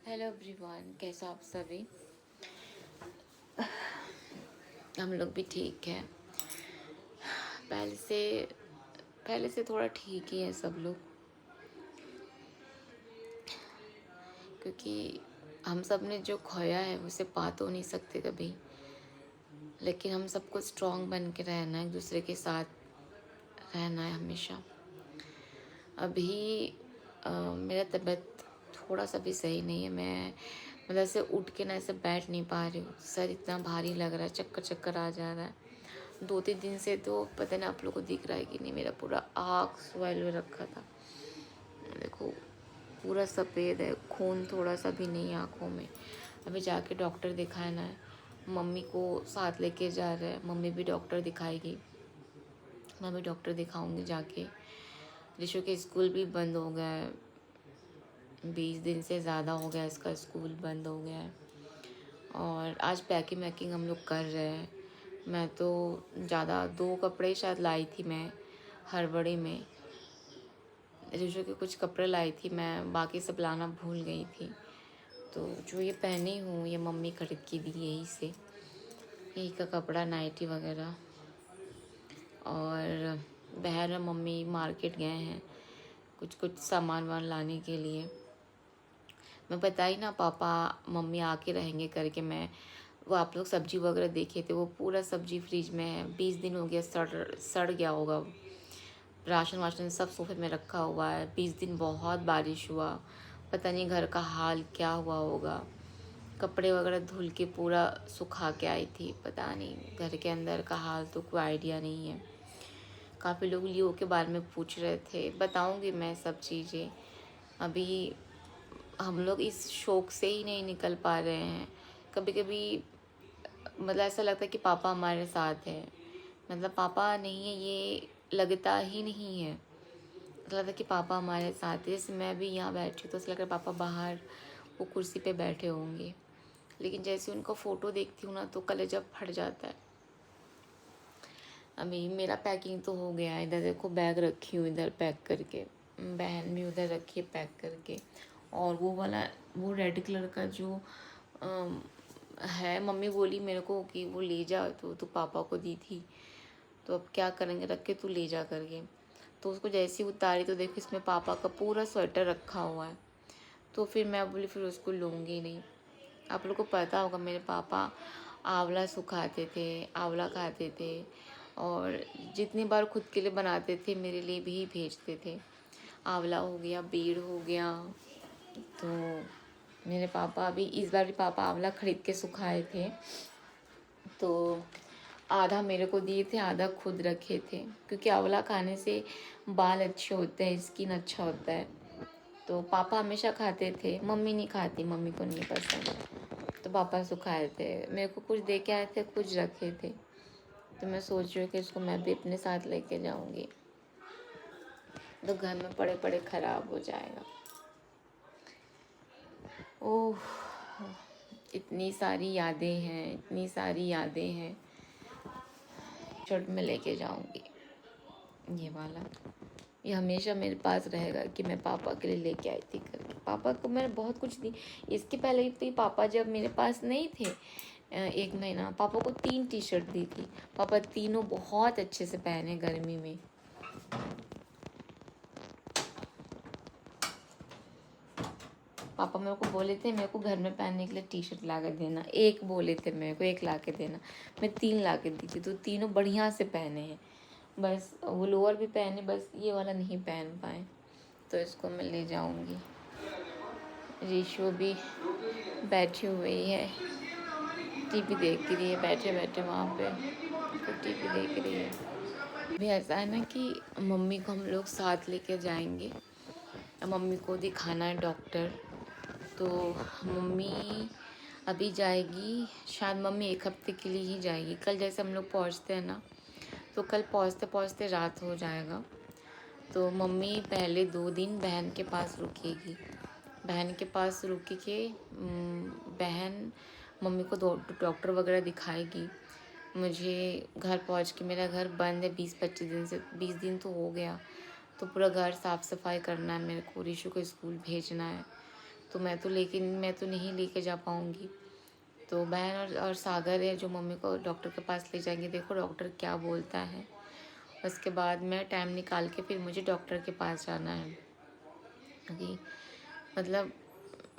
Hello everyone, कैसे हो आप सभी। हम लोग भी ठीक है। पहले से पहले से थोड़ा ठीक ही है सब लोग, क्योंकि हम सब ने जो खोया है उसे पा तो नहीं सकते कभी, लेकिन हम सबको स्ट्रांग बन के रहना है, एक दूसरे के साथ रहना है हमेशा। अभी मेरा तबीयत थोड़ा सा भी सही नहीं है। मैं मतलब ऐसे उठ के ना ऐसे बैठ नहीं पा रही हूँ। सर इतना भारी लग रहा है, चक्कर चक्कर आ जा रहा है। 2-3 दिन से तो पता नहीं आप लोग को दिख रहा है कि नहीं, मेरा पूरा आँख स्वेल हो रखा था। देखो पूरा सफ़ेद है, खून थोड़ा सा भी नहीं है आँखों में। अभी जाके डॉक्टर दिखाना है। मम्मी को साथ लेके जा रहे हैं, मम्मी भी डॉक्टर दिखाएगी। मैं भी डॉक्टर दिखाऊंगी जाके। ऋषु के स्कूल भी बंद हो गया है, 20 दिन से ज़्यादा हो गया इसका स्कूल बंद हो गया है। और आज पैकिंग वैकिंग हम लोग कर रहे हैं। मैं तो ज़्यादा 2 कपड़े शायद लाई थी मैं हड़बड़ी में। ऋषु के कुछ कपड़े लाई थी मैं, बाकी सब लाना भूल गई थी। तो जो ये पहनी हूँ ये मम्मी खरीद के दी यहीं से, यही का कपड़ा, नाइटी वगैरह। और बहन और मम्मी मार्केट गए हैं कुछ कुछ सामान वान लाने के लिए। मैं बताई ना पापा मम्मी आके रहेंगे करके, मैं वो आप लोग सब्जी वगैरह देखे थे, वो पूरा सब्जी फ्रिज में है। 20 दिन हो गया, सड़ गया होगा। राशन वाशन सब सोफे में रखा हुआ है। 20 दिन बहुत बारिश हुआ, पता नहीं घर का हाल क्या हुआ होगा। कपड़े वगैरह धुल के पूरा सुखा के आई थी, पता नहीं घर के अंदर का हाल तो कोई आइडिया नहीं है। काफ़ी लोग लियो के बारे में पूछ रहे थे, बताऊंगी मैं सब चीज़ें। अभी हम लोग इस शौक से ही नहीं निकल पा रहे हैं। कभी कभी मतलब ऐसा लगता है कि पापा हमारे साथ है, मतलब पापा नहीं है ये लगता ही नहीं है। ऐसा लगता है कि पापा हमारे साथ है। जैसे मैं भी यहाँ बैठी हूँ तो ऐसा लग रहा है पापा बाहर वो कुर्सी पे बैठे होंगे, लेकिन जैसे उनका फ़ोटो देखती हूँ ना तो कलेजा फट जाता है। अभी मेरा पैकिंग तो हो गया है। इधर देखो बैग रखी हूँ इधर पैक करके, बहन भी उधर रखी है पैक करके। और वो वाला वो रेड कलर का जो है, मम्मी बोली मेरे को कि वो ले जा, तो पापा को दी थी, तो अब क्या करेंगे, रख के तू ले जा करके। तो उसको जैसे ही उतारी तो देखो इसमें पापा का पूरा स्वेटर रखा हुआ है। तो फिर मैं बोली फिर उसको लूँगी नहीं। आप लोग को पता होगा मेरे पापा आंवला सुखाते थे, आंवला खाते थे, और जितनी बार खुद के लिए बनाते थे मेरे लिए भी भेजते थे। आंवला हो गया, बेर हो गया। तो मेरे पापा अभी इस बार भी पापा आंवला खरीद के सुखाए थे, तो आधा मेरे को दिए थे, आधा खुद रखे थे, क्योंकि आंवला खाने से बाल अच्छे होते हैं, स्किन अच्छा होता है। तो पापा हमेशा खाते थे, मम्मी नहीं खाती, मम्मी को नहीं पसंद। तो पापा सुखाए थे, मेरे को कुछ दे के आए थे, कुछ रखे थे। तो मैं सोच रही हूँ कि इसको मैं भी अपने साथ लेके जाऊँगी, तो घर में पड़े पड़े ख़राब हो जाएगा। ओह, इतनी सारी यादें हैं, इतनी सारी यादें हैं। शर्ट में लेके जाऊँगी ये वाला, ये हमेशा मेरे पास रहेगा कि मैं पापा के लिए लेके आई थी करके। पापा को मैंने बहुत कुछ दी। इसके पहले भी पापा जब मेरे पास नहीं थे 1 महीना, पापा को 3 टी शर्ट दी थी। पापा तीनों बहुत अच्छे से पहने गर्मी में। पापा मेरे को बोले थे मेरे को घर में पहनने के लिए टी शर्ट ला कर देना, एक बोले थे मेरे को, एक ला के देना। मैं 3 ला के दी थी, तो तीनों बढ़िया से पहने हैं। बस वो लोअर भी पहने, बस ये वाला नहीं पहन पाए। तो इसको मैं ले जाऊंगी। रीशु भी बैठी हुई है, टीवी देख रही है, बैठे बैठे वहाँ पे तो टीवी देख रही है। अभी ऐसा है ना कि मम्मी को हम लोग साथ लेके जाएंगे, मम्मी को दिखाना है डॉक्टर। तो मम्मी अभी जाएगी, शायद मम्मी 1 हफ्ते के लिए ही जाएगी। कल जैसे हम लोग पहुँचते हैं ना, तो कल पहुँचते पहुँचते रात हो जाएगा। तो मम्मी पहले 2 दिन बहन के पास रुकेगी। बहन के पास रुक के बहन मम्मी को डॉक्टर वगैरह दिखाएगी। मुझे घर पहुंच के, मेरा घर बंद है 20-25 दिन से, 20 दिन तो हो गया, तो पूरा घर साफ़ सफाई करना है मेरे को, ऋषु को स्कूल भेजना है। तो मैं तो नहीं लेके जा पाऊँगी। तो बहन और सागर है जो मम्मी को डॉक्टर के पास ले जाएंगे, देखो डॉक्टर क्या बोलता है। उसके बाद में टाइम निकाल के फिर मुझे डॉक्टर के पास जाना है, क्योंकि मतलब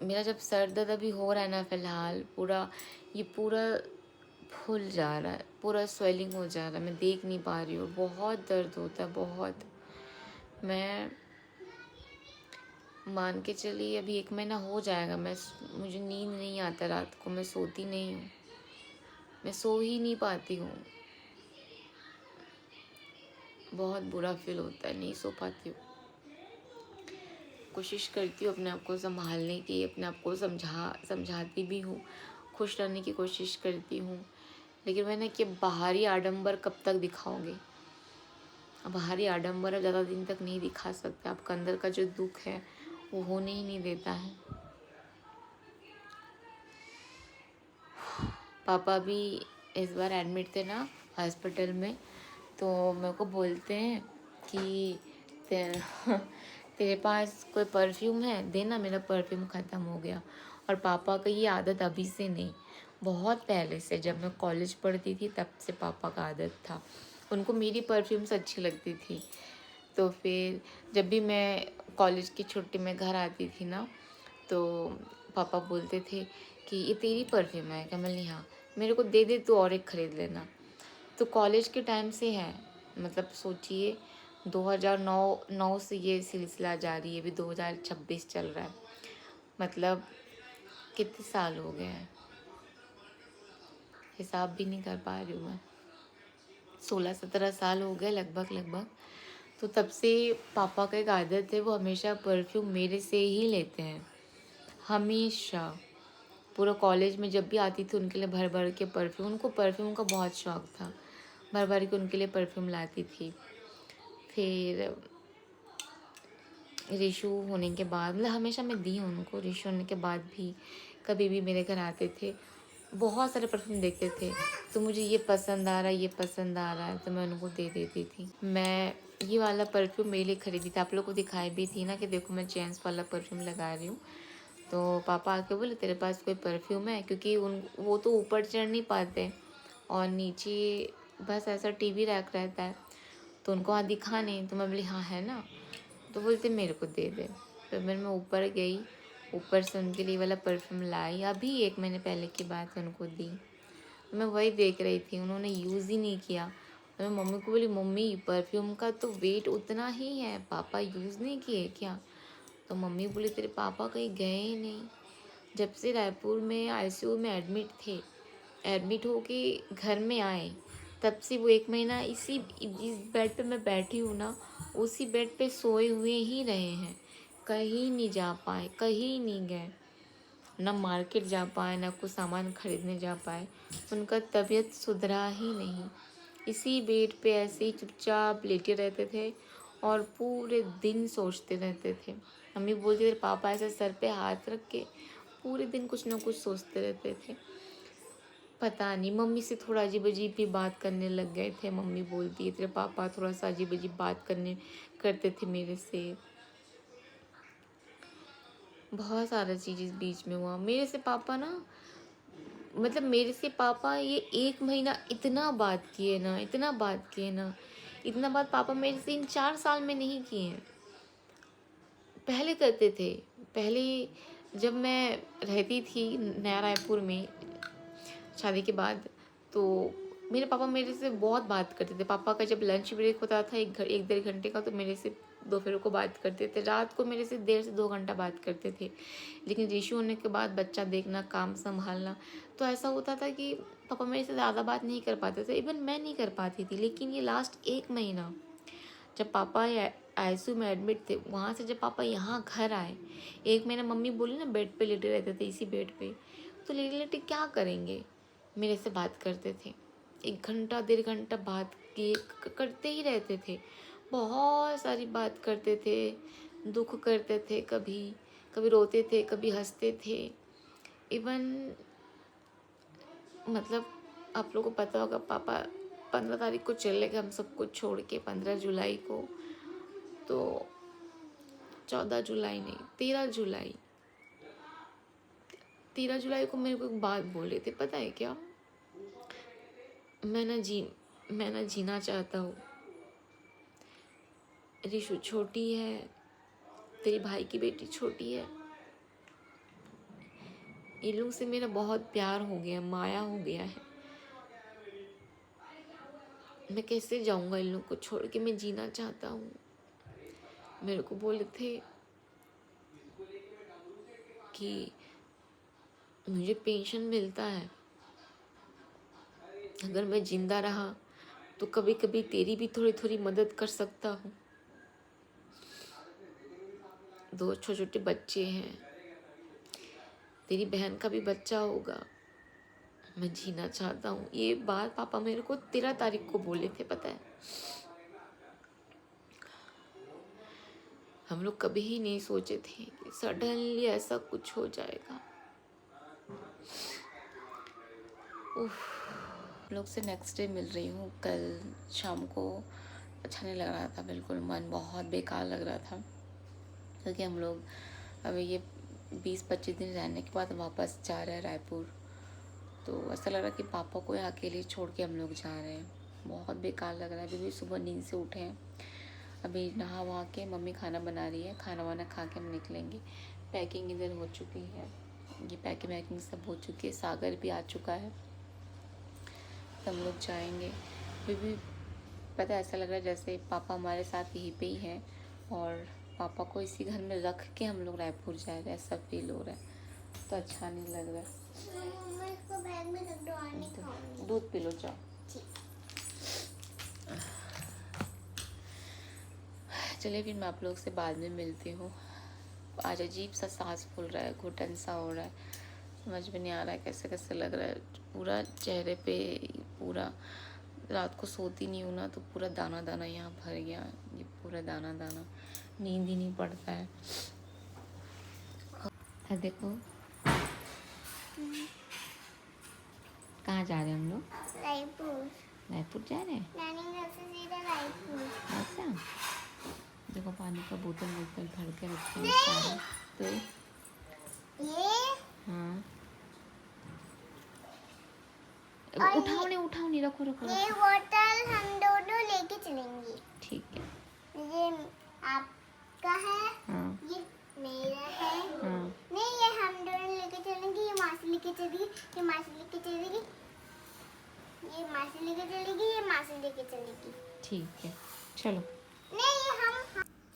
मेरा जब सर दर्द अभी हो रहा है ना, फ़िलहाल पूरा फूल जा रहा है, पूरा स्वेलिंग हो जा रहा है, मैं देख नहीं पा रही हूँ, बहुत दर्द होता है बहुत। मैं मान के चलिए अभी 1 महीना हो जाएगा, मुझे नींद नहीं आता रात को, मैं सोती नहीं हूँ, मैं सो ही नहीं पाती हूँ, बहुत बुरा फील होता है, नहीं सो पाती हूँ। कोशिश करती हूँ अपने आप को संभालने की, अपने आप को समझाती भी हूँ, खुश रहने की कोशिश करती हूँ, लेकिन मैंने कि बाहरी आडंबर कब तक दिखाओगे। बाहरी आडंबर अब ज़्यादा दिन तक नहीं दिखा सकते, आपका अंदर का जो दुख है वो होने ही नहीं देता है। पापा भी इस बार एडमिट थे ना हॉस्पिटल में, तो मेरे को बोलते हैं कि तेरे पास कोई परफ्यूम है, देना, मेरा परफ्यूम ख़त्म हो गया। और पापा का ये आदत अभी से नहीं, बहुत पहले से, जब मैं कॉलेज पढ़ती थी तब से पापा का आदत था। उनको मेरी परफ्यूम्स अच्छी लगती थी, तो फिर जब भी मैं कॉलेज की छुट्टी में घर आती थी ना, तो पापा बोलते थे कि ये तेरी परफ्यूम है क्या? मैं हाँ, मेरे को दे दे, तू और एक ख़रीद लेना। तो कॉलेज के टाइम से है, मतलब सोचिए 2009 से ये सिलसिला जारी है, अभी 2026 चल रहा है, मतलब कितने साल हो गए हैं, हिसाब भी नहीं कर पा रही हूँ मैं, 16-17 साल हो गए लगभग। तो तब से पापा का एक आदत है, वो हमेशा परफ्यूम मेरे से ही लेते हैं, हमेशा। पूरा कॉलेज में जब भी आती थी उनके लिए भर भर के परफ्यूम, उनको परफ्यूम का बहुत शौक़ था, भर भर के उनके लिए परफ्यूम लाती थी। फिर रिशु होने के बाद, मतलब हमेशा मैं दी हूँ उनको, रिशु होने के बाद भी कभी भी मेरे घर आते थे, बहुत सारे परफ्यूम देखते थे, तो मुझे ये पसंद आ रहा है, ये पसंद आ रहा है, तो मैं उनको दे देती थी। मैं ये वाला परफ्यूम मेरे लिए खरीदी थी, आप लोग को दिखाई भी थी ना कि देखो मैं जेंट्स वाला परफ्यूम लगा रही हूँ। तो पापा आके बोले तेरे पास कोई परफ्यूम है, क्योंकि वो तो ऊपर चढ़ नहीं पाते और नीचे बस ऐसा टीवी रैक रहता है, तो उनको वहाँ दिखा नहीं, तो मैं बोली हाँ है ना, तो बोलते मेरे को दे दे। फिर मैं ऊपर गई, ऊपर से उनके लिए वाला परफ्यूम लाई, अभी 1 महीने पहले की बात है, उनको दी। मैं वही देख रही थी, उन्होंने यूज़ ही नहीं किया, तो मैं मम्मी को बोली मम्मी परफ्यूम का तो वेट उतना ही है, पापा यूज़ नहीं किए क्या? तो मम्मी बोली तेरे पापा कहीं गए ही नहीं, जब से रायपुर में आईसीयू में एडमिट होके घर में आए, तब से वो 1 महीना इस बेड पे मैं बैठी हूँ ना, उसी बेड पे सोए हुए ही रहे हैं, कहीं नहीं जा पाए, कहीं नहीं गए, ना मार्केट जा पाए, ना कुछ सामान खरीदने जा पाए, उनका तबीयत सुधरा ही नहीं, इसी बेड पे ऐसे ही चुपचाप लेटे रहते थे और पूरे दिन सोचते रहते थे। मम्मी बोलती थी पापा ऐसे सर पे हाथ रख के पूरे दिन कुछ ना कुछ सोचते रहते थे, पता नहीं, मम्मी से थोड़ा अजीब अजीब भी बात करने लग गए थे, मम्मी बोलती है तेरे पापा थोड़ा सा अजीब अजीब बात करते थे मेरे से, बहुत सारा चीज़ इस बीच में हुआ मेरे से पापा ना, मतलब मेरे से पापा ये 1 महीना इतना बात किए ना, इतना बात पापा मेरे से इन 4 साल में नहीं किए हैं। पहले करते थे, पहले जब मैं रहती थी नया रायपुर में शादी के बाद, तो मेरे पापा मेरे से बहुत बात करते थे। पापा का जब लंच ब्रेक होता था 1-1.5 घंटे का, तो मेरे से दोपहर को बात करते थे, रात को मेरे से 1.5 से 2 घंटा बात करते थे। लेकिन रिशु होने के बाद बच्चा देखना, काम संभालना, तो ऐसा होता था कि पापा मेरे से ज़्यादा बात नहीं कर पाते थे, इवन मैं नहीं कर पाती थी। लेकिन ये लास्ट 1 महीना जब पापा आईसीयू में एडमिट थे, वहाँ से जब पापा यहाँ घर आए, 1 महीना मम्मी बोली ना बेड पे लेटे रहते थे, इसी बेड पे, तो लेटे लेटे क्या करेंगे, मेरे से बात करते थे, 1 घंटा 1.5 घंटा बात किए करते ही रहते थे, बहुत सारी बात करते थे, दुख करते थे, कभी कभी रोते थे, कभी हंसते थे। इवन मतलब आप लोगों को पता होगा पापा 15 तारीख को चले गए हम सब कुछ छोड़ के, 15 जुलाई को, तो 14 जुलाई नहीं 13 जुलाई 13 जुलाई को मेरे को एक बात बोले थे, पता है क्या? मैं ना जीना चाहता हूँ। रिशु छोटी है, तेरी भाई की बेटी छोटी है, इन लोग से मेरा बहुत प्यार हो गया, माया हो गया है। मैं कैसे जाऊंगा इन लोग को छोड़ के? मैं जीना चाहता हूँ। मेरे को बोले थे कि मुझे पेंशन मिलता है, अगर मैं जिंदा रहा तो कभी कभी तेरी भी थोड़ी थोड़ी मदद कर सकता हूँ। 2 छोटे छोटे बच्चे हैं, तेरी बहन का भी बच्चा होगा, मैं जीना चाहता हूँ। ये बात पापा मेरे को 13 तारीख को बोले थे, पता है। हम लोग कभी ही नहीं सोचे थे कि सडनली ऐसा कुछ हो जाएगा। लोग से नेक्स्ट डे मिल रही हूँ। कल शाम को अच्छा नहीं लग रहा था, बिल्कुल मन बहुत बेकार लग रहा था, क्योंकि हम लोग अभी ये 20-25 दिन रहने के बाद वापस जा रहे हैं रायपुर। तो ऐसा लग रहा है कि पापा को अकेले छोड़ के हम लोग जा रहे हैं। बहुत बेकार लग रहा है। अभी भी सुबह नींद से उठे हैं, अभी नहा वहा के मम्मी खाना बना रही है, खाना वाना खा के हम निकलेंगे। पैकिंग इधर हो चुकी है, ये पैकिंग वैकिंग सब हो चुकी है, सागर भी आ चुका है, तो हम लोग जाएंगे। फिर भी पता है ऐसा लग रहा है जैसे पापा हमारे साथ यहीं पे ही हैं और पापा को इसी घर में रख के हम लोग रायपुर जा रहे हैं, ऐसा फील हो रहा है। तो अच्छा नहीं लग रहा है। इसको बैग में रख दो, और नहीं खाऊंगी। दूध पी लो, जाओ। चलिए फिर मैं आप लोग से बाद में मिलती हूँ। आज अजीब सा सांस फूल रहा है, घुटन सा हो रहा है, समझ में नहीं आ रहा है कैसे कैसे लग रहा है। पूरा चेहरे पे, पूरा रात को सोती नहीं हूँ ना, तो पूरा दाना दाना यहाँ भर गया, ये पूरा दाना दाना, नींद ही नहीं पड़ता है। देखो कहाँ जा रहे हैं हम लोग? रायपुर। रायपुर जा रहे हैं। नानी घर से सीधा रायपुर। अच्छा, देखो पानी का बोतल भर के रखे हैं सारे। तो ये हाँ, और उठाओ नहीं, रखो। ये बोतल हम दोनों लेके चलेंगे। ठीक है। ये आपका है, हाँ ये मेरा है। हाँ नहीं, ये हम दोनों लेके चलेंगे, ये मासी लेके चलेगी, ये मासी लेके चलेगी, ये मासी लेके चलेगी, ये मासी लेके चलेगी। ठीक है, चलो। नहीं, ये हम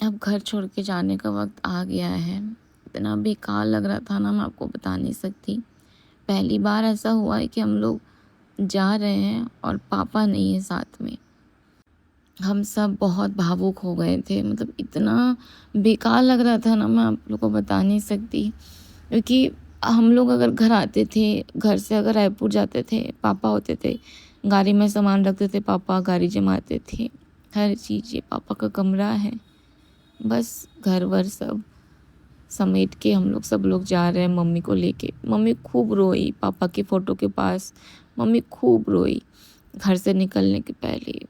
अब घर छोड़ के जाने का वक्त आ गया है। इतना बेकार लग रहा था ना, मैं आपको बता नहीं सकती। पहली बार ऐसा हुआ है कि हम लोग जा रहे हैं और पापा नहीं है साथ में। हम सब बहुत भावुक हो गए थे, मतलब इतना बेकार लग रहा था ना, मैं आप लोग को बता नहीं सकती। क्योंकि हम लोग अगर घर आते थे, घर से अगर रायपुर जाते थे, पापा होते थे, गाड़ी में सामान रखते थे, पापा गाड़ी जमाते थे, हर चीज़। ये पापा का कमरा है, बस घर वर सब समेट के हम लोग सब लोग जा रहे हैं मम्मी को लेके। मम्मी खूब रोई पापा के फ़ोटो के पास, मम्मी खूब रोई घर से निकलने के पहले।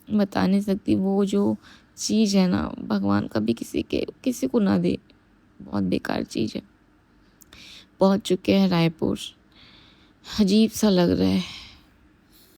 बता नहीं सकती, वो जो चीज़ है ना, भगवान कभी किसी को ना दे, बहुत बेकार चीज़ है। पहुंच चुके हैं रायपुर, अजीब सा लग रहा है।